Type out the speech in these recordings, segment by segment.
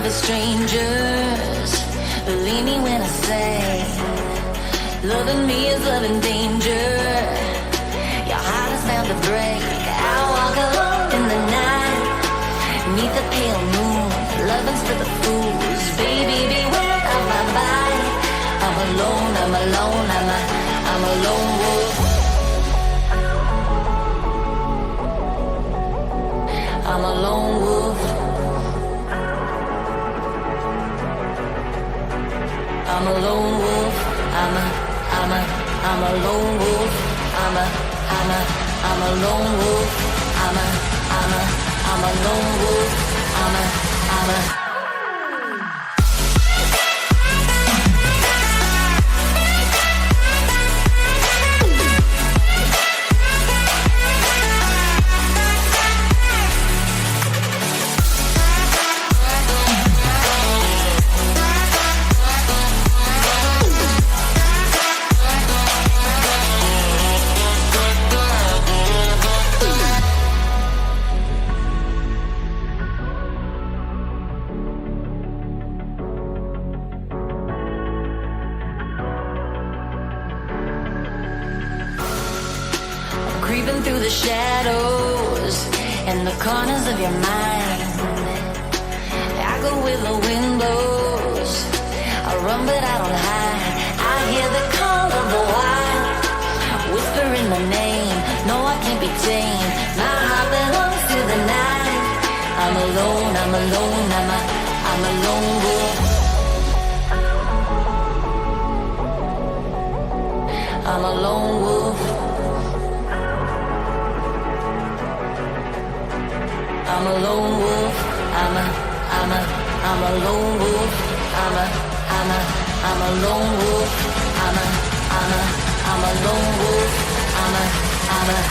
love is strangers. Believe me when I say, loving me is loving danger. Your heart is bound to break. I walk alone in the night, neath the pale moon. Loving's for the fools. Baby, beware of my body. I'm alone, I'm alone, I'm a lone wolf. I'm a lone wolf. I'm a lone wolf. I'm a lone wolf. I'm a lone wolf. I'm a lone wolf. Creeping through the shadows and the corners of your mind. I go where the wind blows. I run but I don't hide. I hear the call of the wild, whispering my name. No, I can't be tamed. My heart belongs to the night. I'm alone, I'm alone, I'm a lone wolf. I'm a lone wolf. I'm a lone wolf. I'm a lone wolf. I'm a lone wolf. I'm a lone wolf. I'm a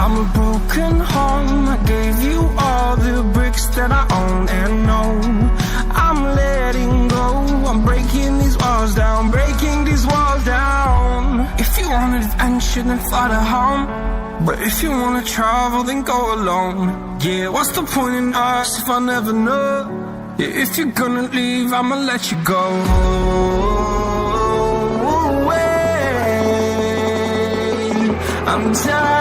I'm a broken home. I gave you all the bricks that I own and know. I'm letting go. I'm breaking these walls down, breaking these walls down. If you want adventure, then fly to home. But if you wanna travel, then go alone. Yeah, what's the point in us if I never know? Yeah, if you're gonna leave, I'ma let you go. I'm tired